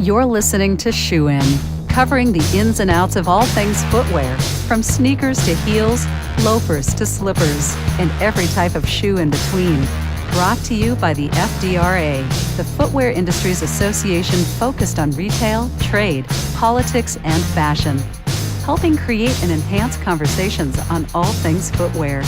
You're listening to Shoe In, covering the ins and outs of all things footwear, from sneakers to heels, loafers to slippers, and every type of shoe in between. Brought to you by the FDRA, the Footwear Industries Association focused on retail, trade, politics, and fashion, helping create and enhance conversations on all things footwear.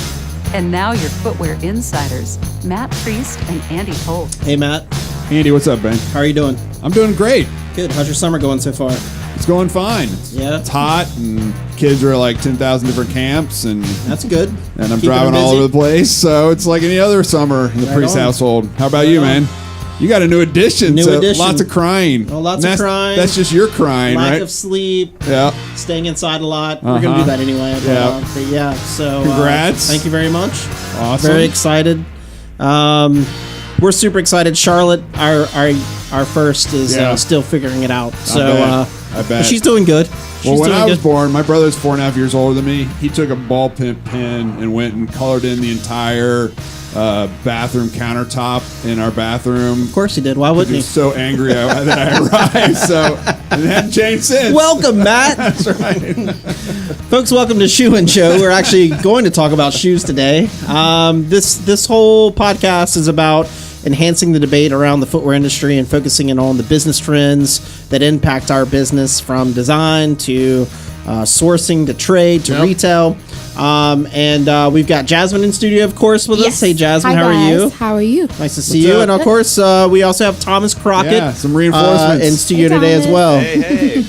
And now your footwear insiders, Matt Priest and Andy Holt. Hey, Matt. Andy, what's up, Ben? How are you doing? I'm doing great. Good. How's your summer going so far? It's going fine. It's hot, and kids are at like 10,000 different camps, and that's good. And I'm driving all over the place, so it's like any other summer in the Priest household. How about you, man? You got a new addition. Lots of crying. Well, lots of crying. That's just your crying, right? Lack of sleep. Yeah. Staying inside a lot. We're going to do that anyway. But yeah. So congrats. Thank you very much. Awesome. Very excited. We're super excited. Charlotte, our first, is still figuring it out. So I bet. She's doing good. When I was born, my brother's 4.5 years older than me. He took a ball pen and went and colored in the entire bathroom countertop in our bathroom. Of course he did. Why wouldn't he? He was so angry that I arrived. So it hadn't changed since. Welcome, Matt. That's right. Folks, welcome to Shoe and Show. We're actually going to talk about shoes today. This whole podcast is about enhancing the debate around the footwear industry and focusing in on the business trends that impact our business, from design to sourcing to trade to retail. And we've got Jasmine in studio, of course, with us. Hey, Jasmine, how are you? How are you? Nice to see you. And of course, we also have Thomas Crockett some reinforcements in studio today as well. Hey.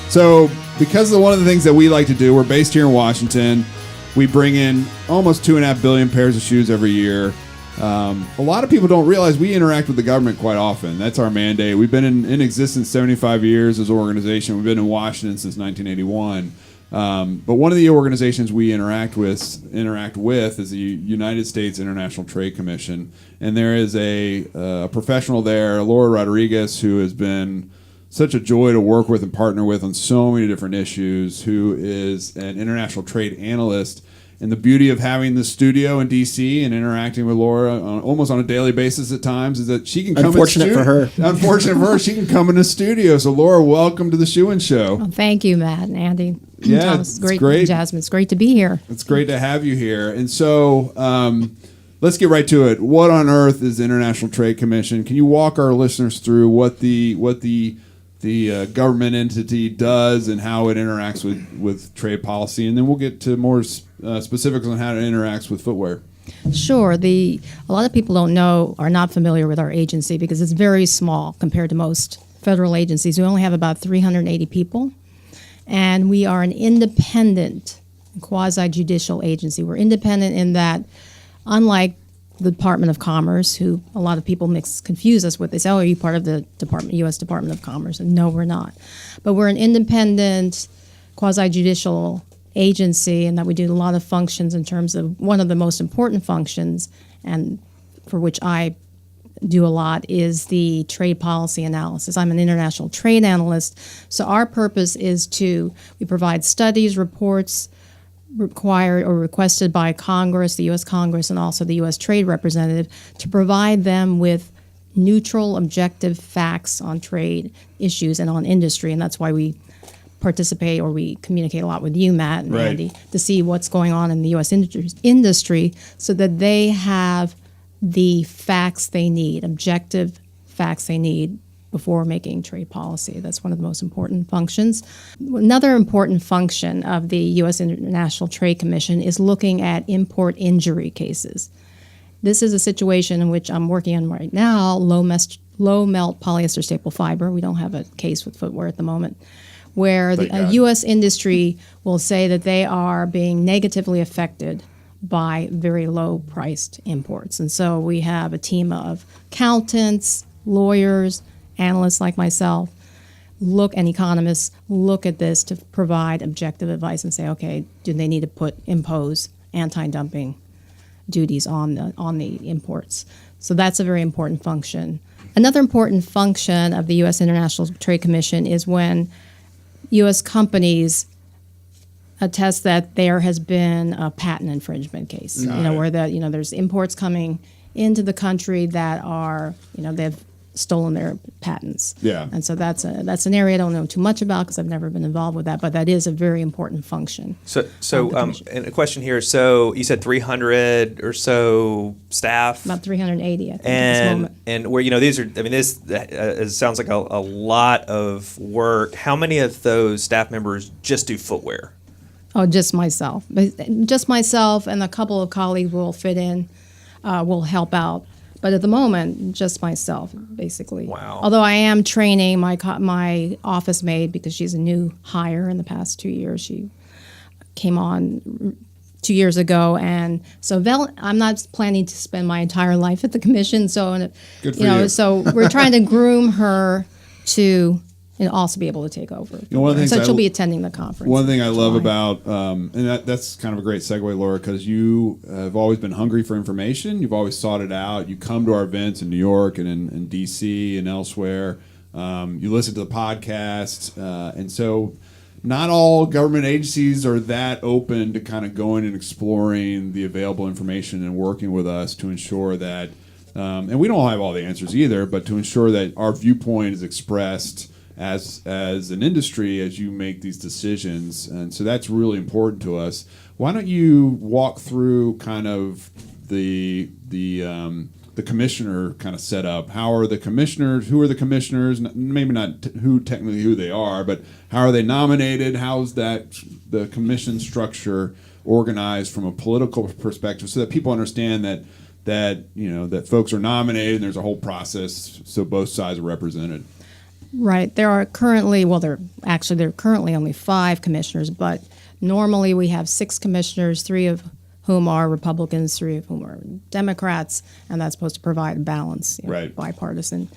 So, because of one of the things that we like to do, we're based here in Washington. We bring in almost 2.5 billion pairs of shoes every year. A lot of people don't realize we interact with the government quite often. That's our mandate. We've been in existence 75 years as an organization. We've been in Washington since 1981. But one of the organizations we interact with is the United States International Trade Commission, and there is a professional there, Laura Rodriguez, who has been such a joy to work with and partner with on so many different issues, who is an international trade analyst. And the beauty of having the studio in D.C. and interacting with Laura almost on a daily basis at times is that she can come. Unfortunate for her. Unfortunate for her, she can come in the studio. So, Laura, welcome to the Shoe and Show. Well, thank you, Matt and Andy. Yeah, Thomas, great. Jasmine, it's great to be here. It's great to have you here. And so, let's get right to it. What on earth is the International Trade Commission? Can you walk our listeners through what the government entity does and how it interacts with trade policy, and then we'll get to more specifics on how it interacts with footwear. Sure. A lot of people are not familiar with our agency because it's very small compared to most federal agencies. We only have about 380 people, and we are an independent quasi-judicial agency. We're independent in that, unlike the Department of Commerce, who a lot of people confuse us with. They say, are you part of the U.S. Department of Commerce? And no, we're not. But we're an independent quasi-judicial agency, and that we do a lot of functions in terms of one of the most important functions, and for which I do a lot, is the trade policy analysis. I'm an international trade analyst, so our purpose is we provide studies, reports, required or requested by Congress, the U.S. Congress, and also the U.S. Trade Representative, to provide them with neutral, objective facts on trade issues and on industry. And that's why we participate, or we communicate a lot with you, Matt and Andy, to see what's going on in the U.S. industry so that they have the facts they need, objective facts they need before making trade policy. That's one of the most important functions. Another important function of the U.S. International Trade Commission is looking at import injury cases. This is a situation in which I'm working on right now, low melt polyester staple fiber. We don't have a case with footwear at the moment, where the U.S. industry will say that they are being negatively affected by very low-priced imports. And so we have a team of accountants, lawyers, analysts like myself, and economists look at this to provide objective advice and say, okay, do they need to impose anti-dumping duties on the imports? So that's a very important function. Another important function of the U.S. International Trade Commission is when U.S. companies attest that there has been a patent infringement case, where there's imports coming into the country that are, they've stolen their patents. Yeah. And so that's an area I don't know too much about because I've never been involved with that, but that is a very important function. So and a question here. So you said 300 or so staff, About 380, I think, at this moment. and where these are. I mean, this it sounds like a lot of work. How many of those staff members just do footwear? Oh, just myself. Just myself and a couple of colleagues will fit in, will help out. But at the moment, just myself, basically. Wow. Although I am training my office maid because she's a new hire in the past 2 years. She came on 2 years ago, and so I'm not planning to spend my entire life at the commission. So, Good for you. so we're trying to groom her to also be able to take over. one of the things so she'll be attending the conference. One thing I love July. about, and that's kind of a great segue, Laura, because you have always been hungry for information. You've always sought it out. You come to our events in New York and in D.C. and elsewhere. You listen to the podcast. And so not all government agencies are that open to kind of going and exploring the available information and working with us to ensure that, and we don't have all the answers either, but to ensure that our viewpoint is expressed as an industry as you make these decisions. And so that's really important to us. Why don't you walk through kind of the commissioner kind of setup? How are the commissioners? Who are the commissioners? Maybe not who they are, but how are they nominated? How's the commission structure organized from a political perspective, so that people understand that folks are nominated and there's a whole process so both sides are represented. Right. There are currently only 5 commissioners, but normally we have 6 commissioners, 3 of whom are Republicans, 3 of whom are Democrats, and that's supposed to provide a balance, Right. bipartisan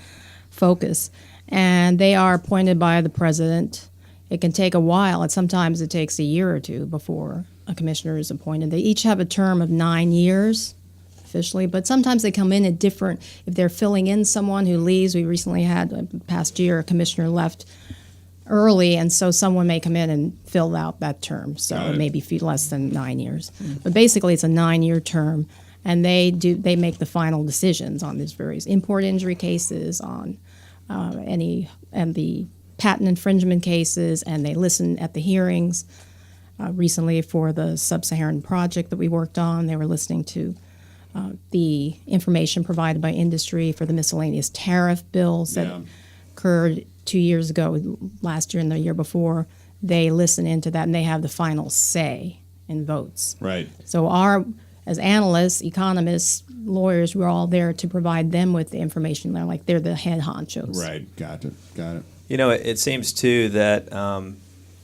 focus. And they are appointed by the president. It can take a while, and sometimes it takes a year or two before a commissioner is appointed. They each have a term of 9 years officially, but sometimes they come in at different, if they're filling in someone who leaves. We recently had, past year, a commissioner left early, and so someone may come in and fill out that term. So Got it. it may be less than 9 years. But basically it's a 9-year term, and they make the final decisions on these various import injury cases, on the patent infringement cases, and they listen at the hearings. Recently for the Sub-Saharan project that we worked on, they were listening to the information provided by industry for the miscellaneous tariff bills that occurred 2 years ago, last year and the year before. They listen into that, and they have the final say in votes. Right. So as analysts, economists, lawyers, we're all there to provide them with the information. They're the head honchos. Right. Got it. It seems too that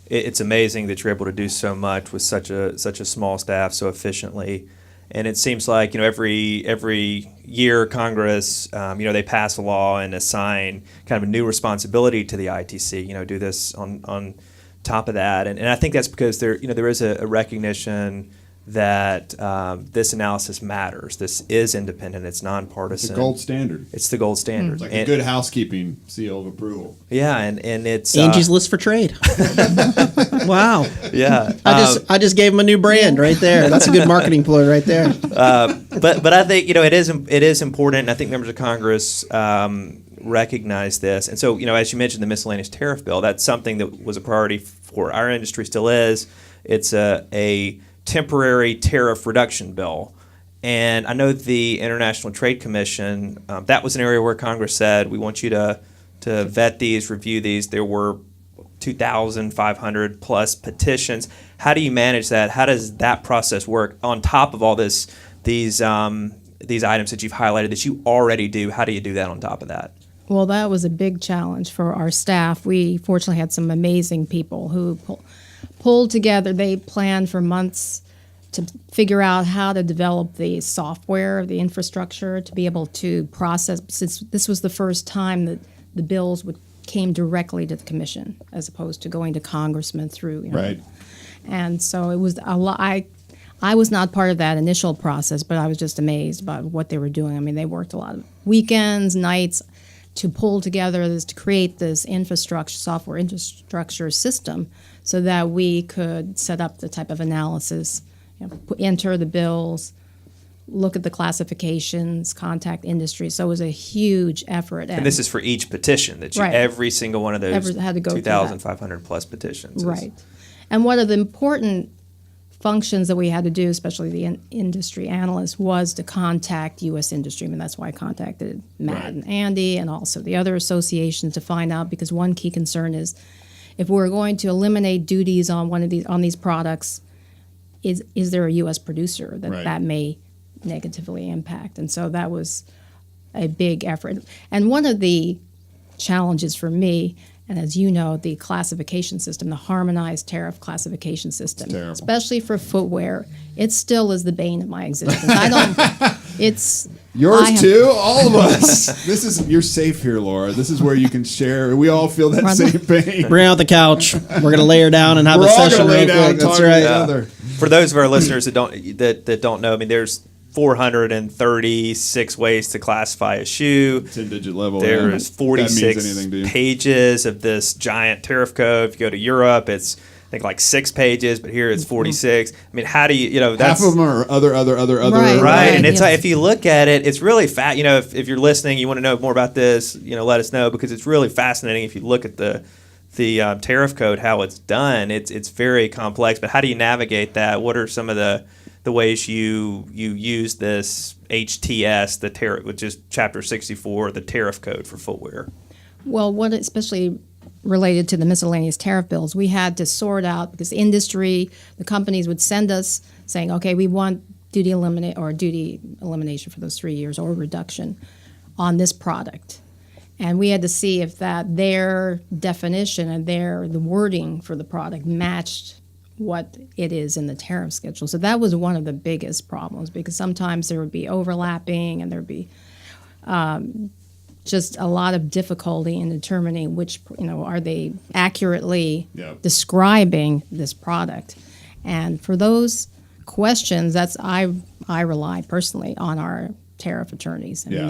it's amazing that you're able to do so much with such a small staff so efficiently. And it seems like every year Congress they pass a law and assign kind of a new responsibility to the ITC. Do this on top of that, and I think that's because there is a recognition that this analysis matters. This is independent. It's nonpartisan. It's the gold standard. It's the gold standard. It's like a good housekeeping seal of approval. Yeah, and it's Angie's List for Trade. Wow. Yeah, I just gave him a new brand right there. That's a good marketing ploy right there. but I think it is important. And I think members of Congress recognize this, and so as you mentioned, the miscellaneous tariff bill. That's something that was a priority for our industry. Still is. It's a temporary tariff reduction bill. And I know the International Trade Commission, that was an area where Congress said, we want you to vet these, review these. There were 2,500 plus petitions. How do you manage that? How does that process work on top of all these items that you've highlighted that you already do? How do you do that on top of that? Well, that was a big challenge for our staff. We fortunately had some amazing people who pulled together. They planned for months to figure out how to develop the software, the infrastructure to be able to process, since this was the first time that the bills came directly to the commission as opposed to going to congressmen through. Right. And so it was a lot. I was not part of that initial process, but I was just amazed about what they were doing. I mean, they worked a lot of weekends, nights, to pull together this, to create this software infrastructure system so that we could set up the type of analysis, enter the bills, look at the classifications, contact industry. So it was a huge effort. And this is for each petition that you, Right. every single one of those Had to go through that. 2,500 plus petitions. Right. And one of the important functions that we had to do, especially the industry analyst, was to contact U.S. industry. I mean, that's why I contacted Matt and Andy and also the other associations to find out, because one key concern is if we're going to eliminate duties on these products, is there a U.S. producer that may negatively impact? And so that was a big effort. And one of the challenges for me, and as you know, the classification system, the harmonized tariff classification system, especially for footwear, it still is the bane of my existence. It's yours too, all of us. You're safe here, Laura. This is where you can share. We all feel that same pain. Bring out the couch. We're gonna lay her down and have a session real quick. That's right. For those of our listeners that don't know, I mean, there's 436 ways to classify a shoe. 10-digit level. There's 46 pages of this giant tariff code. If you go to Europe, it's I think like 6 pages, but here it's 46. I mean, how do you that's half of them are other. Right. And it's like, if you look at it, it's really fat. If you're listening, you want to know more about this, let us know, because it's really fascinating. If you look at the tariff code, how it's done, it's very complex. But how do you navigate that? What are some of the ways you use this HTS, the tariff, which is Chapter 64, the tariff code for footwear? Well, what especially related to the miscellaneous tariff bills, we had to sort out, because the companies would send us saying, okay, we want duty elimination for those 3 years or reduction on this product. And we had to see if their definition and the wording for the product matched what it is in the tariff schedule. So that was one of the biggest problems, because sometimes there would be overlapping and there would be just a lot of difficulty in determining which, are they accurately describing this product. And for those questions, I rely personally on our tariff attorneys. I mean,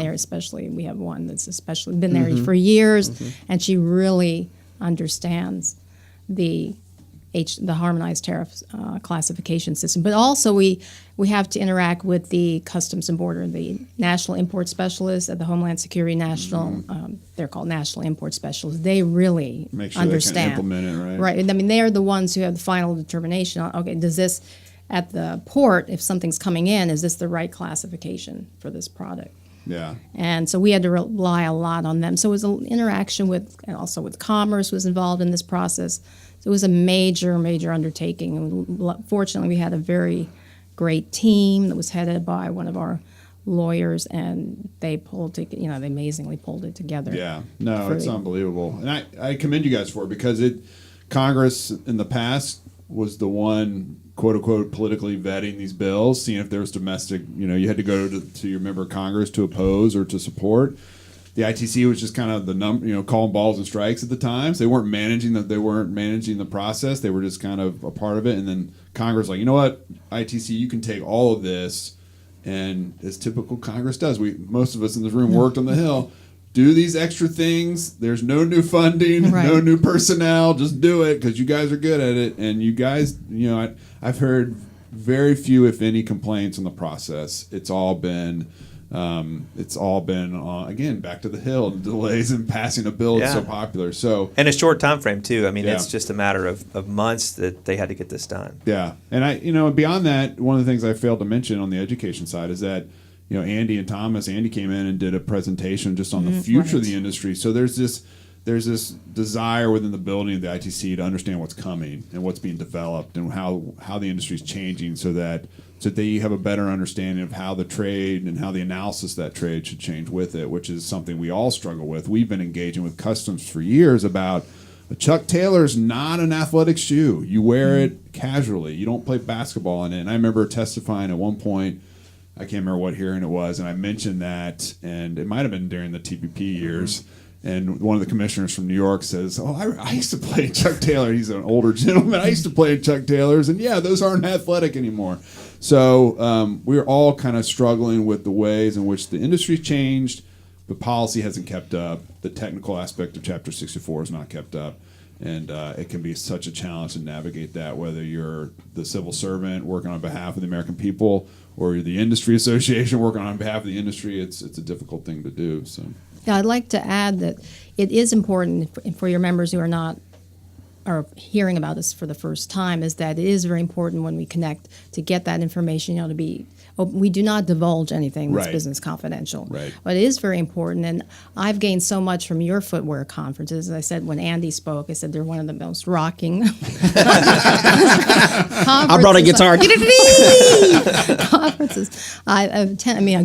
we have one that's especially been there for years, and she really understands the harmonized tariff classification system. But also we have to interact with the Customs and Border, the National Import Specialists at the Homeland Security National, they're called National Import Specialists. They really make sure understand. They can implement it, right? Right. I mean, they are the ones who have the final determination on, okay, does this, at the port, if something's coming in, is this the right classification for this product? Yeah. And so we had to rely a lot on them. So it was an interaction and also with Commerce was involved in this process. So it was a major, major undertaking. And fortunately, we had a very great team that was headed by one of our lawyers, and they they amazingly pulled it together. Yeah. No, it's unbelievable. And I commend you guys for it, because Congress in the past was the one, quote unquote, politically vetting these bills, seeing if there was domestic, you had to go to your member of Congress to oppose or to support. The ITC was just kind of the calling balls and strikes at the time. So they weren't managing the process. They were just kind of a part of it. And then Congress, like, you know what, ITC, you can take all of this, and as typical Congress does, most of us in this room worked on the Hill. Do these extra things. There's no new funding, no new personnel. Just do it, because you guys are good at it. And you guys, I've heard very few, if any, complaints on the process. It's all been again, back to the Hill, delays in passing a bill is so popular. So, and a short time frame too. I mean, it's just a matter of months that they had to get this done. Yeah, and beyond that, one of the things I failed to mention on the education side is that Andy came in and did a presentation just on the future of the industry. So there's this desire within the building of the ITC to understand what's coming and what's being developed and how the industry is changing, so that they have a better understanding of how the trade and how the analysis of that trade should change with it, which is something we all struggle with. We've been engaging with Customs for years about a Chuck Taylor's not an athletic shoe. You wear it casually. You don't play basketball in it. And I remember testifying at one point, I can't remember what hearing it was, and I mentioned that, and it might have been during the TPP years. And one of the commissioners from New York says, I used to play Chuck Taylor. He's an older gentleman. I used to play Chuck Taylors, and those aren't athletic anymore. So we're all kind of struggling with the ways in which the industry changed, but policy hasn't kept up. The technical aspect of Chapter 64 is not kept up. And it can be such a challenge to navigate that, whether you're the civil servant working on behalf of the American people or you're the industry association working on behalf of the industry. It's a difficult thing to do. So, yeah, I'd like to add that it is important for your members who are hearing about this for the first time, is that it is very important when we connect to get that information, to be. We do not divulge anything that's Right. business confidential. Right. But it is very important, and I've gained so much from your footwear conferences. As I said, when Andy spoke, I said they're one of the most rocking I brought a guitar. conferences. I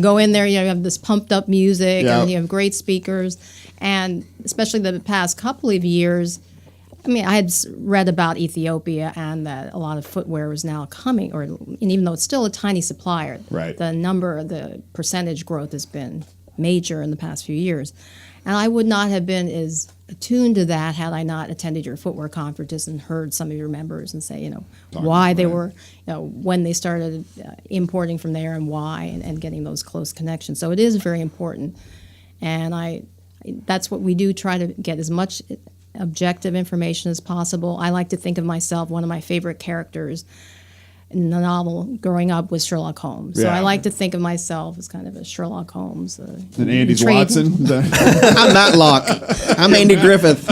go in there, you have this pumped up music, Yeah. and you have great speakers, and especially the past couple of years, I had read about Ethiopia and that a lot of footwear was now coming, and even though it's still a tiny supplier, Right. the percentage growth has been major in the past few years. And I would not have been as attuned to that had I not attended your footwear conferences and heard some of your members and say, why they were, when they started importing from there and why, and getting those close connections. So it is very important. And that's what we do, try to get as much objective information as possible. I like to think of myself, one of my favorite characters in the novel growing up was Sherlock Holmes. So Yeah. I like to think of myself as kind of a Sherlock Holmes. and Andy's Trade- Watson. I'm not Locke. I'm Andy Griffith.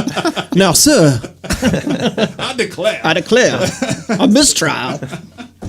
Now, sir, I declare. I declare a mistrial.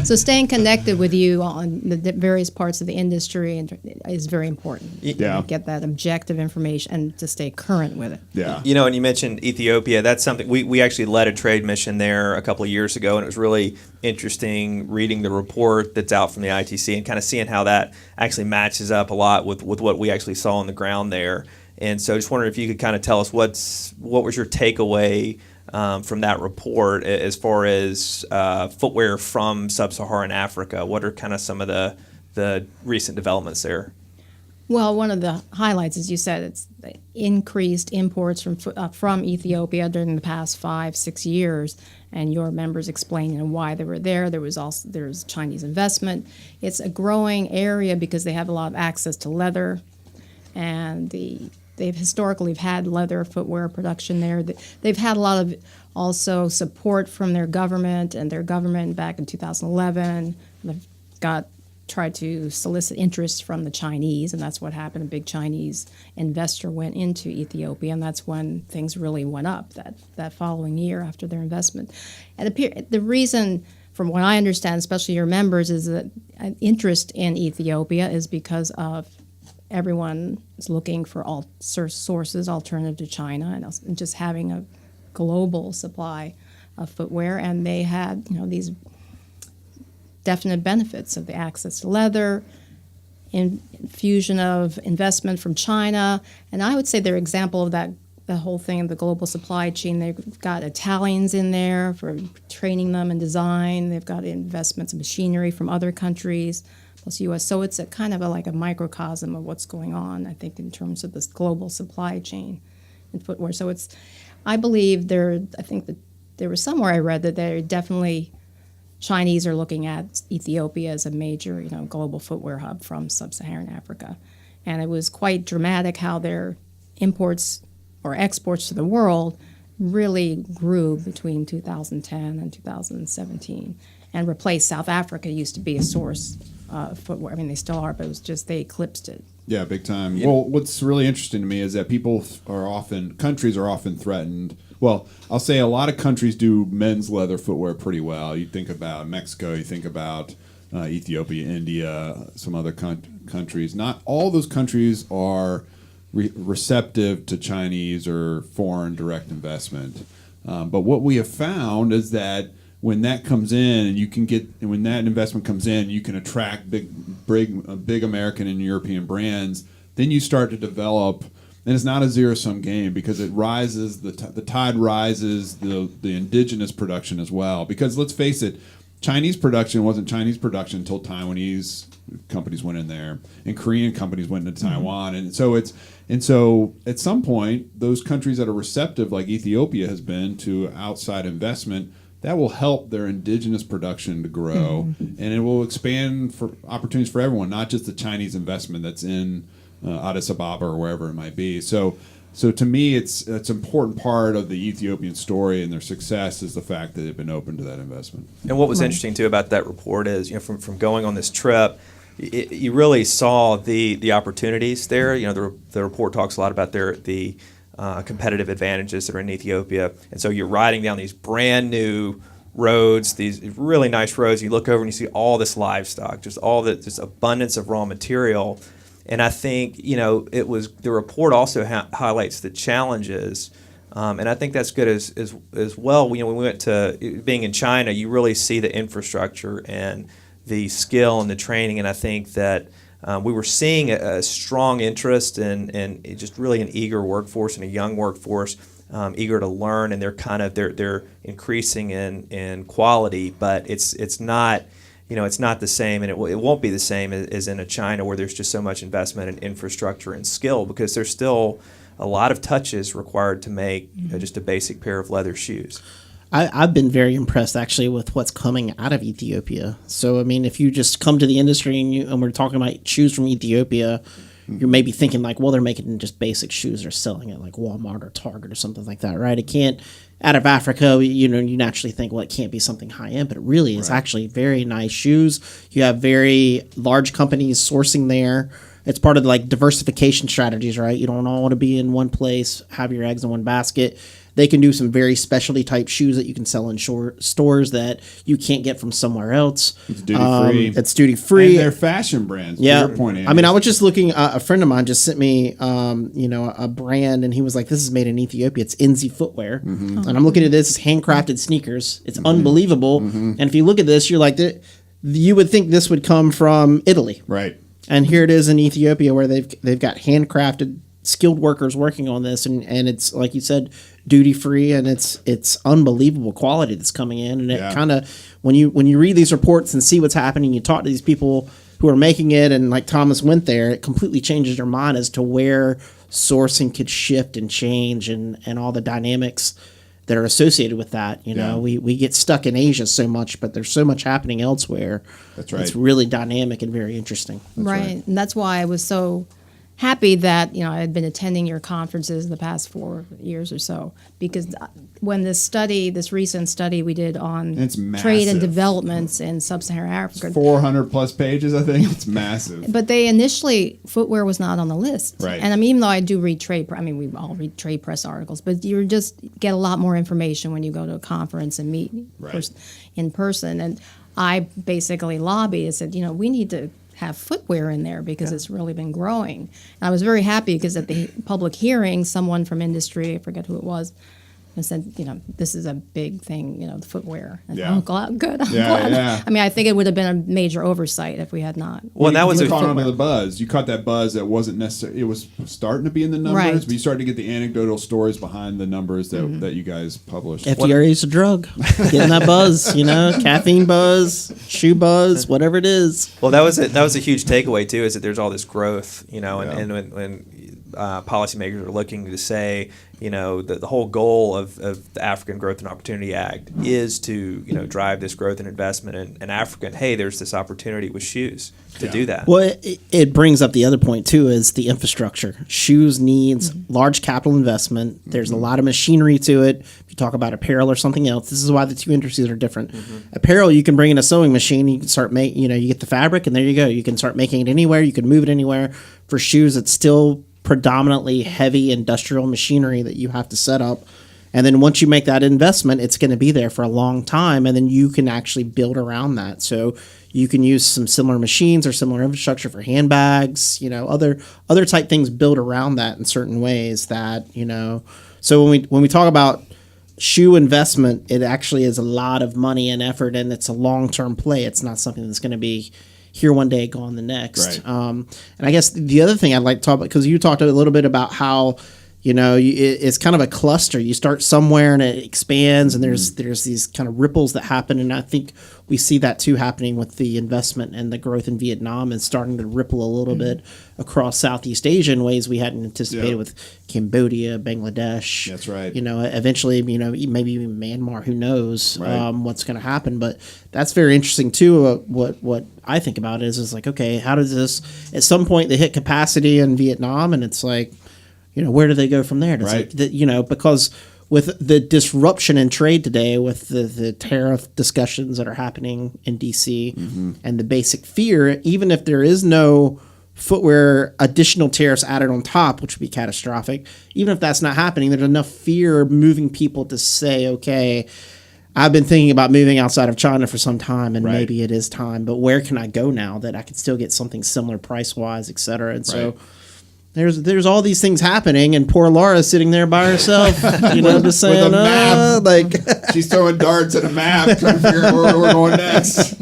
So staying connected with you on the various parts of the industry is very important. Yeah. Get that objective information and to stay current with it. Yeah. And you mentioned Ethiopia. That's something we actually led a trade mission there a couple of years ago, and it was really interesting reading the report that's out from the ITC and kind of seeing how that actually matches up a lot with what we actually saw on the ground there. And so I just wondered if you could kind of tell us what was your takeaway from that report as far as footwear from sub-Saharan Africa. What are kind of some of the recent developments there? Well, one of the highlights, as you said, it's the increased imports from Ethiopia during the past 5-6 years, and your members explain why they were there. There's Chinese investment. It's a growing area because they have a lot of access to leather, and they've historically had leather footwear production there. They've had a lot of also support from their government, and their government back in 2011 tried to solicit interest from the Chinese, and that's what happened. A big Chinese investor went into Ethiopia, and that's when things really went up that following year after their investment. And the reason, from what I understand, especially your members, is that interest in Ethiopia is because of everyone is looking for sources alternative to China and just having a global supply of footwear, and they had these definite benefits of the access to leather, infusion of investment from China, and I would say they're an example of that. The whole thing of the global supply chain. They've got Italians in there for training them in design. They've got investments in machinery from other countries, plus U.S. So it's kind of like a microcosm of what's going on, I think, in terms of this global supply chain in footwear. So I believe I think that there was somewhere I read that they're definitely, Chinese are looking at Ethiopia as a major, global footwear hub from sub-Saharan Africa. And it was quite dramatic how their imports or exports to the world really grew between 2010 and 2017 and replaced South Africa. Used to be a source of footwear. They still are, but it was just they eclipsed it. Yeah, big time. Yeah. Well, what's really interesting to me is that countries are often threatened. Well, I'll say a lot of countries do men's leather footwear pretty well. You think about Mexico, you think about Ethiopia, India, some other countries. Not all those countries are receptive to Chinese or foreign direct investment. But what we have found is that when that comes in, and when that investment comes in, you can attract big American and European brands. Then you start to develop, and it's not a zero-sum game because it rises. The tide rises the indigenous production as well. Because let's face it, Chinese production wasn't Chinese production until Taiwanese companies went in there, and Korean companies went into Taiwan, and so at some point, those countries that are receptive, like Ethiopia has been, to outside investment, that will help their indigenous production to grow, and it will expand for opportunities for everyone, not just the Chinese investment that's in Addis Ababa or wherever it might be. So So to me, it's an important part of the Ethiopian story and their success is the fact that they've been open to that investment. And what was interesting too about that report is, from going on this trip, you really saw the opportunities there. The report talks a lot about the competitive advantages that are in Ethiopia, and so you're riding down these brand new roads, these really nice roads. You look over and you see all this livestock, just this abundance of raw material. And I think, the report also highlights the challenges, and I think that's good as well. When we went to being in China, you really see the infrastructure and the skill and the training, and I think that we were seeing a strong interest and just really an eager workforce and a young workforce, eager to learn, and they're increasing in quality, but it's not. It's not the same, and it won't be the same as in a China where there's just so much investment in infrastructure and skill, because there's still a lot of touches required to make just a basic pair of leather shoes. I've been very impressed actually with what's coming out of Ethiopia. So, I mean, if you just come to the industry and we're talking about shoes from Ethiopia, you're maybe thinking like, well, they're making just basic shoes. They're selling at like Walmart or Target or something like that, right? It can't, out of Africa, you naturally think, well, it can't be something high end, but it really is actually very nice shoes. You have very large companies sourcing there. It's part of like diversification strategies, right? You don't all want to be in one place, have your eggs in one basket. They can do some very specialty type shoes that you can sell in stores that you can't get from somewhere else. It's duty free. It's duty free. And they're fashion brands. Yeah. To your point, Andy. I mean, I was just looking. A friend of mine just sent me, a brand, and he was like, "This is made in Ethiopia. It's Enzi footwear." And I'm looking at this, handcrafted sneakers. It's unbelievable. And if you look at this, you're like, you would think this would come from Italy, right? And here it is in Ethiopia, where they've got handcrafted, skilled workers working on this, and it's like you said, duty free, and it's unbelievable quality that's coming in. And it kind of, when you read these reports and see what's happening, you talk to these people who are making it, and like Thomas went there, it completely changes your mind as to where sourcing could shift and change, and all the dynamics that are associated with that. We get stuck in Asia so much, but there's so much happening elsewhere. That's right. It's really dynamic and very interesting. Right. And that's why I was so happy that I had been attending your conferences the past 4 years or so, because when this recent study we did on trade and developments in sub-Saharan Africa, 400 plus pages, I think. It's massive. But they initially, footwear was not on the list. Right. And even though I do read we all read trade press articles, but you just get a lot more information when you go to a conference and meet in person. And I basically lobbied and said, we need to have footwear in there because it's really been growing. And I was very happy because at the public hearing, someone from industry, I forget who it was, and said, this is a big thing, the footwear. And I'm glad. I'm glad. Yeah. I mean, I think it would have been a major oversight if we had not. Well, that was caught onto the buzz. You caught that buzz that wasn't necessarily. It was starting to be in the numbers, but you started to get the anecdotal stories behind the numbers that you guys published. FDRA is a drug. Getting that buzz, caffeine buzz, shoe buzz, whatever it is. Well, that was a huge takeaway too, is that there's all this growth, and when policymakers are looking to say, the whole goal of the African Growth and Opportunity Act is to, drive this growth and investment in Africa. And hey, there's this opportunity with shoes to do that. Well, it brings up the other point too, is the infrastructure. Shoes needs large capital investment. There's a lot of machinery to it. If you talk about apparel or something else, this is why the two industries are different. Apparel, you can bring in a sewing machine. You can start you get the fabric, and there you go. You can start making it anywhere. You can move it anywhere. For shoes, it's still predominantly heavy industrial machinery that you have to set up, and then once you make that investment, it's going to be there for a long time, and then you can actually build around that. So you can use some similar machines or similar infrastructure for handbags, other type things built around that in certain ways that, so when we talk about shoe investment, it actually is a lot of money and effort, and it's a long-term play. It's not something that's going to be here one day, gone the next. Right. And I guess the other thing I'd like to talk about, because you talked a little bit about how, it's kind of a cluster. You start somewhere and it expands, and there's these kind of ripples that happen. And I think we see that too happening with the investment and the growth in Vietnam, and starting to ripple a little bit across Southeast Asia in ways we hadn't anticipated with Cambodia, Bangladesh. That's right. Eventually, maybe even Myanmar, who knows what's going to happen. But that's very interesting too. What I think about is like, okay, how does this, at some point they hit capacity in Vietnam, and it's like, where do they go from there? Right. Because with the disruption in trade today, with the tariff discussions that are happening in D.C. And the basic fear, even if there is no footwear additional tariffs added on top, which would be catastrophic, even if that's not happening, there's enough fear moving people to say, okay, I've been thinking about moving outside of China for some time, and maybe it is time, but where can I go now that I can still get something similar price-wise, et cetera? And so there's all these things happening, and poor Laura's sitting there by herself, just saying, with a map. She's throwing darts at a map, trying to figure out where we're going next.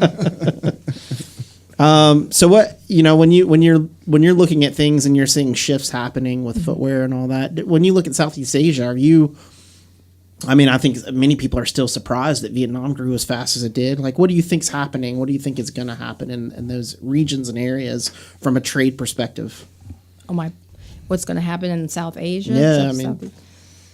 So what, when you're looking at things and you're seeing shifts happening with footwear and all that, when you look at Southeast Asia, I think many people are still surprised that Vietnam grew as fast as it did. Like, what do you think's happening? What do you think is going to happen in those regions and areas from a trade perspective? What's going to happen in South Asia? Yeah,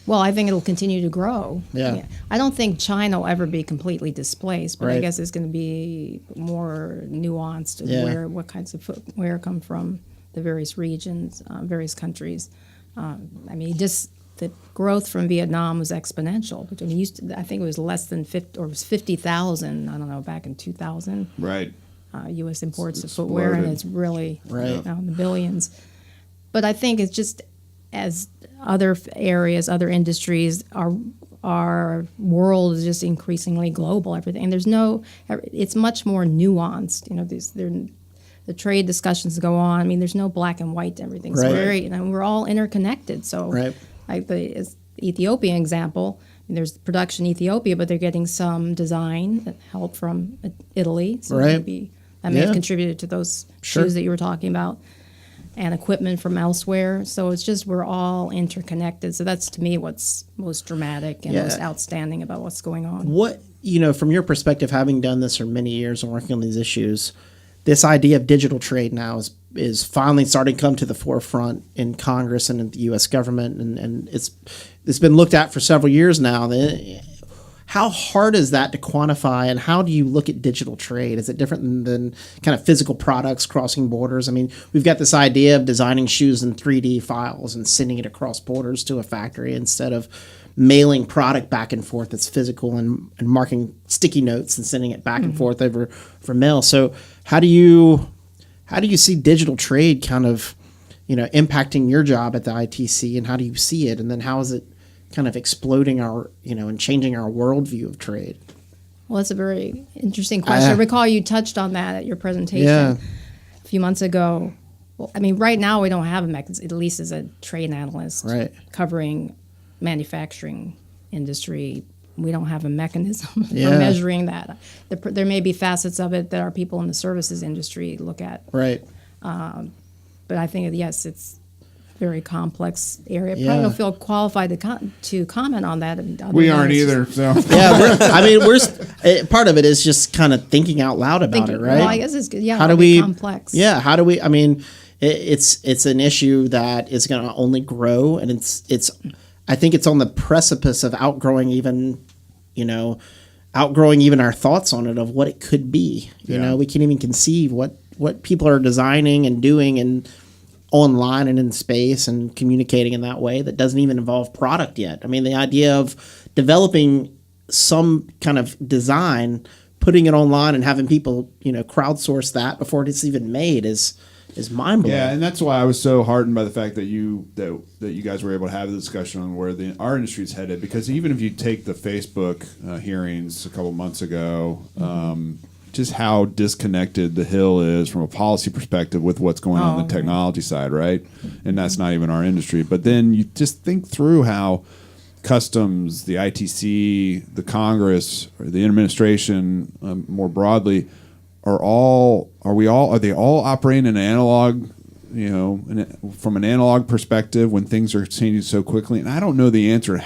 Well, I think it'll continue to grow. Yeah. I don't think China will ever be completely displaced, but I Right. guess it's going to be more nuanced of what kinds of footwear come from the various regions, various countries. Just the growth from Vietnam was exponential. But I think it was less than 50,000, I don't know, back in 2000. Right. U.S. imports of footwear, and it's really in the billions. But I think it's just as other areas, other industries, our world is just increasingly global. Everything, and it's much more nuanced. The trade discussions go on. There's no black and white to everything. It's we're all interconnected. So, like the Ethiopian example, there's production in Ethiopia, but they're getting some design help from Italy. So maybe that may have contributed to those shoes that you were talking about. And equipment from elsewhere. So it's just we're all interconnected. So that's, to me, what's most dramatic and most outstanding about what's going on. What, from your perspective, having done this for many years and working on these issues, this idea of digital trade now is finally starting to come to the forefront in Congress and in the U.S. government, and it's been looked at for several years now. How hard is that to quantify, and how do you look at digital trade? Is it different than kind of physical products crossing borders? We've got this idea of designing shoes in 3D files and sending it across borders to a factory instead of mailing product back and forth that's physical and marking sticky notes and sending it back and forth over for mail. So how do you see digital trade kind of, impacting your job at the ITC, and how do you see it? And then how is it kind of exploding our, and changing our worldview of trade? Well, that's a very interesting question. I recall you touched on that at your presentation a few months ago. Well, right now we don't have a mechanism, at least as a trade analyst covering manufacturing industry. We don't have a mechanism for measuring that. There may be facets of it that our people in the services industry look at. Right. But I think, yes, it's very complex area. Probably don't feel qualified to comment on that. We aren't either. So we're part of it is just kind of thinking out loud about it, right? Well, I guess it's good. Yeah, how do we complex? Yeah, how do we? It's an issue that is going to only grow, and it's. I think it's on the precipice of outgrowing even our thoughts on it of what it could be. You know, we can't even conceive what people are designing and doing and online and in space and communicating in that way that doesn't even involve product yet. The idea of developing some kind of design, putting it online and having people, crowdsource that before it's even made is mind blowing. Yeah, and that's why I was so heartened by the fact that you guys were able to have the discussion on where our industry is headed. Because even if you take the Facebook hearings a couple months ago, just how disconnected the Hill is from a policy perspective with what's going on the technology side, right? And that's not even our industry. But then you just think through how customs, the ITC, the Congress, or the administration more broadly are they all operating in an analog, from an analog perspective when things are changing so quickly? And I don't know the answer to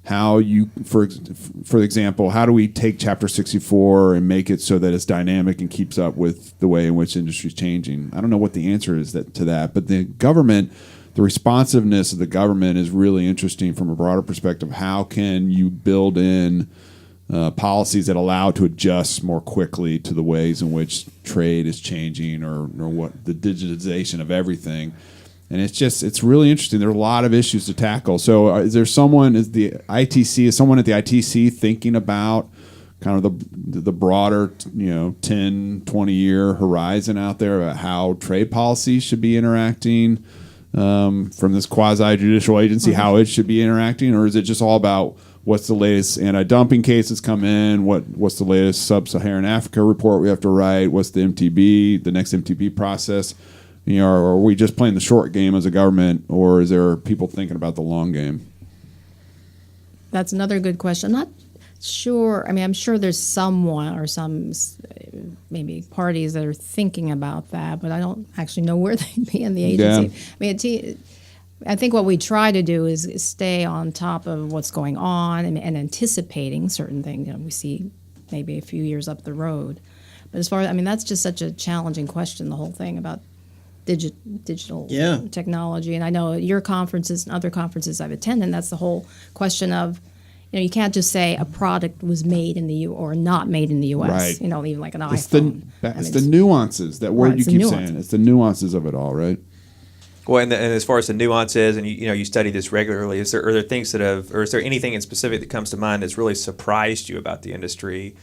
how you, for example, how do we take Chapter 64 and make it so that it's dynamic and keeps up with the way in which industry is changing? I don't know what the answer is to that, but the responsiveness of the government is really interesting from a broader perspective. How can you build in policies that allow to adjust more quickly to the ways in which trade is changing or what the digitization of everything? And it's really interesting. There are a lot of issues to tackle. So is someone at the ITC thinking about kind of the broader, 10, 20-year horizon out there about how trade policy should be interacting from this quasi-judicial agency, how it should be interacting? Or is it just all about what's the latest anti-dumping cases come in, what's the latest sub-Saharan Africa report we have to write, what's the next MTB process? Are we just playing the short game as a government, or is there people thinking about the long game? That's another good question. I'm not sure. I mean, I'm sure there's someone or some maybe parties that are thinking about that, but I don't actually know where they'd be in the agency. Yeah. I mean, I think what we try to do is stay on top of what's going on and anticipating certain things. We see maybe a few years up the road. But as far as, that's just such a challenging question, the whole thing about digital technology. And I know at your conferences and other conferences I've attended, that's the whole question of, you can't just say a product was made in the U or not made in the U.S. Right. Even like an iPhone. It's the nuances. That word you keep saying. It's the nuances of it all, right? Well, and as far as the nuances, and you study this regularly, are there things or is there anything in specific that comes to mind that's really surprised you about the industry,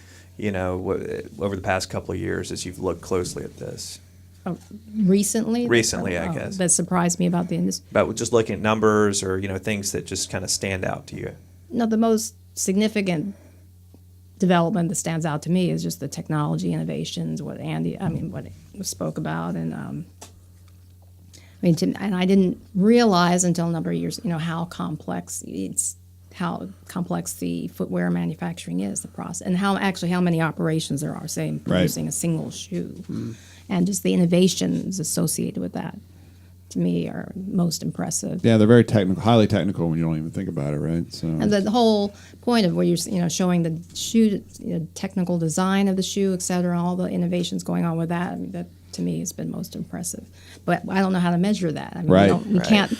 over the past couple of years as you've looked closely at this? Recently, I guess. That surprised me about the industry. About just looking at numbers or things that just kind of stand out to you. No, the most significant development that stands out to me is just the technology innovations. What was spoke about, and and I didn't realize until a number of years, how complex the footwear manufacturing is, the process, and how many operations there are, say, in producing a single shoe, and just the innovations associated with that, to me, are most impressive. Yeah, they're very technical, highly technical when you don't even think about it, right? So, and the whole point of where you're, showing the shoe, technical design of the shoe, et cetera, all the innovations going on with that, that to me has been most impressive. But I don't know how to measure that. We can't.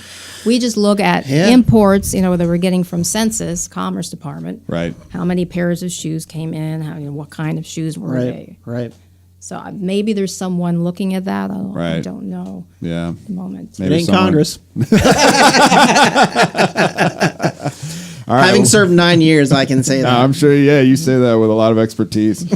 We just look at imports, that we're getting from Census, Commerce Department. Right. How many pairs of shoes came in? What kind of shoes were they? Right. So maybe there's someone looking at that. I Right. don't know. Yeah. At the moment. It ain't Congress. All right. Having served 9 years, I can say that. I'm sure. Yeah, you say that with a lot of expertise.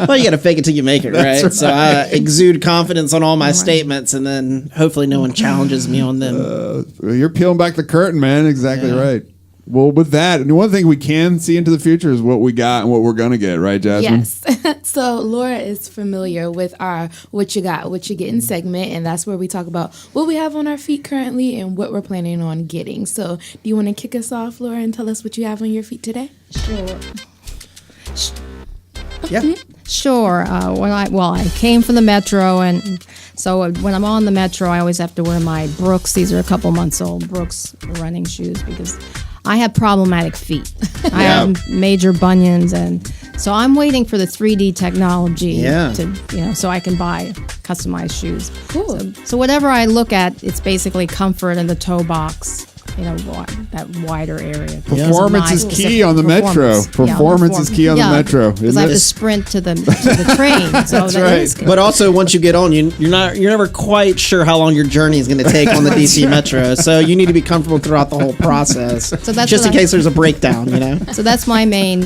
Well, you got to fake it till you make it, right? So I exude confidence on all my statements, and then hopefully no one challenges me on them. You're peeling back the curtain, man. Exactly right. Well, with that, and one thing we can see into the future is what we got and what we're going to get, right, Jasmine? Yes. So Laura is familiar with our Whatcha Got, Whatcha Gettin segment, and that's where we talk about what we have on our feet currently and what we're planning on getting. So do you want to kick us off, Laura, and tell us what you have on your feet today? Sure. Yeah. Sure. I came from the Metro, and so when I'm on the Metro, I always have to wear my Brooks. These are a couple months old Brooks running shoes because I have problematic feet. I have major bunions, and so I'm waiting for the 3D technology to, so I can buy customized shoes. Cool. So whatever I look at, it's basically comfort in the toe box. That wider area. Performance is key on the Metro. Performance is key on the Metro. Because I have to sprint to the train. So that's right. But also, once you get on, you're never quite sure how long your journey is going to take on the DC Metro. So you need to be comfortable throughout the whole process, so that's just in case there's a breakdown. So that's my main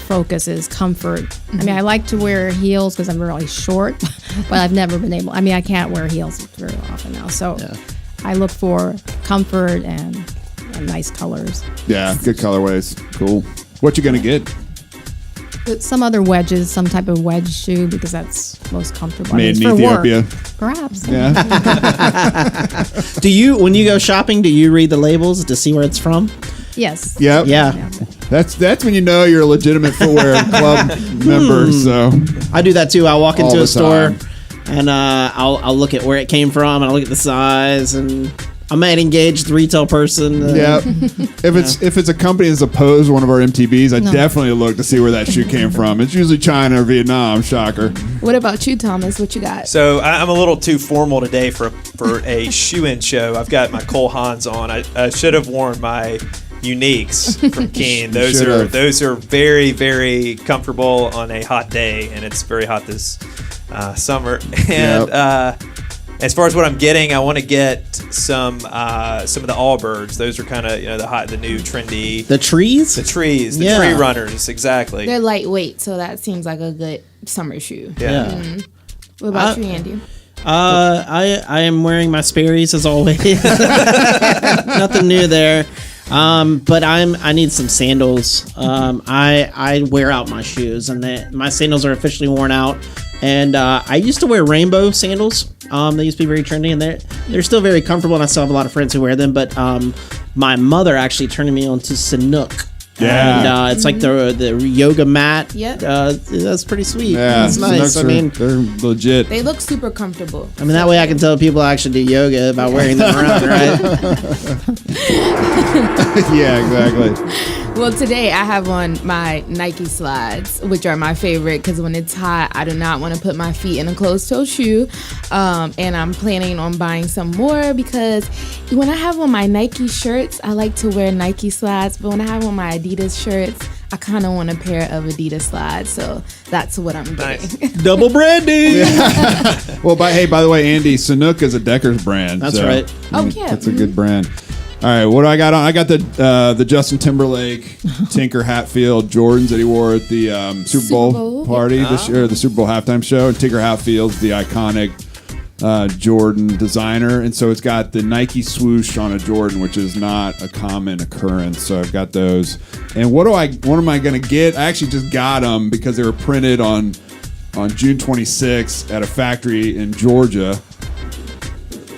focus is comfort. I like to wear heels because I'm really short, but I've never been able. I can't wear heels very often now. So I look for comfort and nice colors. Yeah, good colorways. Cool. What you gonna get? Some other wedges, some type of wedge shoe because that's most comfortable. Made in for Ethiopia. Work, perhaps. Yeah. When you go shopping, do you read the labels to see where it's from? Yes. Yep. Yeah. That's when you know you're a legitimate footwear club member. So I do that too. I walk into All a the store time. and I'll look at where it came from, and I'll look at the size, and I might engage the retail person. Yeah. If it's a company that's opposed to one of our MTBs, I definitely look to see where that shoe came from. It's usually China or Vietnam. Shocker. What about you, Thomas? What you got? So I'm a little too formal today for a shoe-in show. I've got my Cole Haans on. I should have worn my Uniques from Keen. Those are very, very comfortable on a hot day, and it's very hot this summer. And As far as what I'm getting, I want to get some of the Allbirds. Those are kind of the new trendy. The trees? The trees, the Yeah. tree runners, exactly. They're lightweight, so that seems like a good summer shoe. Yeah. What about you, Andy? I am wearing my Sperry's as always. Nothing new there. But I need some sandals. I wear out my shoes, and my sandals are officially worn out. And I used to wear rainbow sandals. They used to be very trendy, and they're still very comfortable. And I still have a lot of friends who wear them. But my mother actually turned me on to Sanuk. Yeah. And it's like the yoga mat. Yep. That's pretty sweet. Yeah, It's nice. Sanooks they're legit. They look super comfortable. I mean, that way I can tell people I actually do yoga by wearing them around, right? Yeah, exactly. Well, today I have on my Nike slides, which are my favorite because when it's hot, I do not want to put my feet in a closed-toe shoe. And I'm planning on buying some more because when I have on my Nike shirts, I like to wear Nike slides. But when I have on my Adidas shirts, I kind of want a pair of Adidas slides. So that's what I'm getting. Double branding. Well, by the way, Andy, Sanuk is a Deckers brand. That's so, right. Oh, yeah. That's a good brand. All right, what do I got on? I got the Justin Timberlake Tinker Hatfield Jordans that he wore at the Super Bowl party this year, the Super Bowl halftime show. And Tinker Hatfield's the iconic Jordan designer, and so it's got the Nike swoosh on a Jordan, which is not a common occurrence. So I've got those. And what am I going to get? I actually just got them because they were printed on June 26th at a factory in Georgia.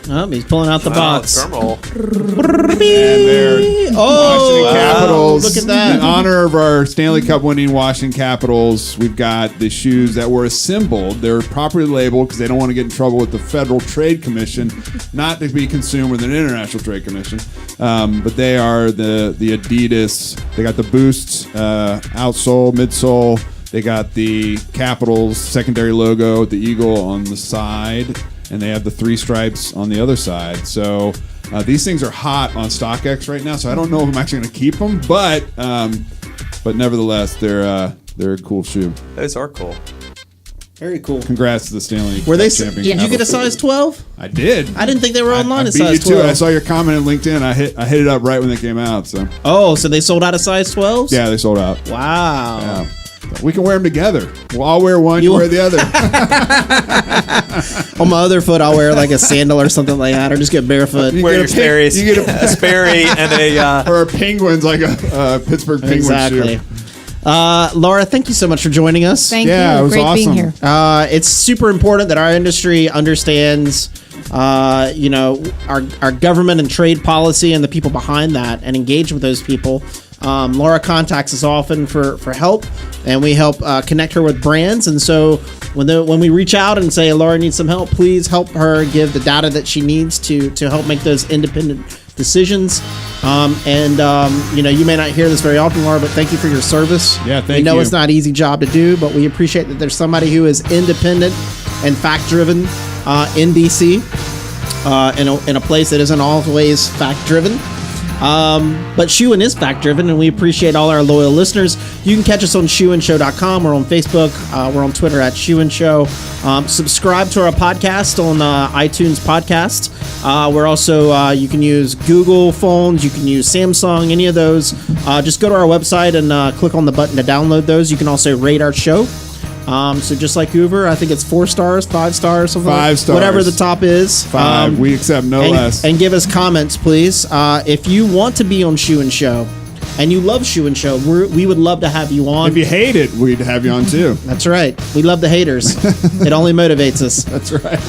Oh, he's pulling out the box. Drum roll. And they're Washington Capitals. Look at that. In honor of our Stanley Cup winning Washington Capitals, we've got the shoes that were assembled. They're properly labeled because they don't want to get in trouble with the Federal Trade Commission, not to be consumed with an International Trade Commission. But they are the Adidas. They got the Boost outsole, midsole. They got the Capitals secondary logo, the eagle on the side. And they have the 3 stripes on the other side. So these things are hot on StockX right now. So I don't know if I'm actually going to keep them, but nevertheless, they're a cool shoe. Those are cool. Very cool. Congrats to the Stanley Were they? Cup champion. Did you get a size 12? I did. I didn't think they were online I at beat you size too. 12. I saw your comment on LinkedIn. I hit it up right when they came out. So So they sold out of size 12s? yeah, they sold out. Wow. Yeah. We can wear them together. Well, I'll wear one, you wear the other. On my other foot, I'll wear like a sandal or something like that, or just get barefoot. Wear your get a Sperry's. you get a Sperry and a. Or a Penguins, like a Pittsburgh Penguins Exactly. shoe. Laura, thank you so much for joining us. Thank Yeah, it you. was Great being awesome. here. It's super important that our industry understands, our government and trade policy and the people behind that, and engage with those people. Laura contacts us often for help, and we help connect her with brands. And so when we reach out and say Laura needs some help, please help her give the data that she needs to help make those independent decisions. You may not hear this very often, Laura, but thank you for your service. Yeah, thank We know you. it's not an easy job to do, but we appreciate that there's somebody who is independent and fact-driven in DC, in a place that isn't always fact-driven. But Shoein is fact-driven, and we appreciate all our loyal listeners. You can catch us on shoeinshow.com. We're on Facebook. We're on Twitter at Shoein Show. Subscribe to our podcast on iTunes Podcast. We're also, you can use Google phones. You can use Samsung, any of those. Just go to our website and click on the button to download those. You can also rate our show. So just like Uber, I think it's 4 stars, 5 stars, something 5 stars. Whatever the top is. 5. We accept no less. And give us comments, please. If you want to be on Shoein Show and you love Shoein Show, we would love to have you on. If you hate it, we'd have you on too. That's right. We love the haters. It only motivates us. That's right.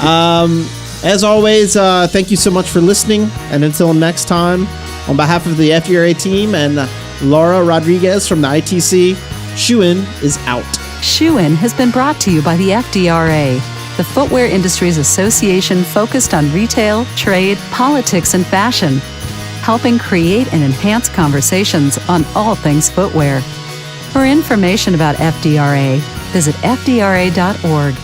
As always, thank you so much for listening. And until next time, on behalf of the FDRA team and Laura Rodriguez from the ITC, Shoein is out. Shoein has been brought to you by the FDRA, the Footwear Industries Association focused on retail, trade, politics, and fashion, helping create and enhance conversations on all things footwear. For information about FDRA, visit fdra.org.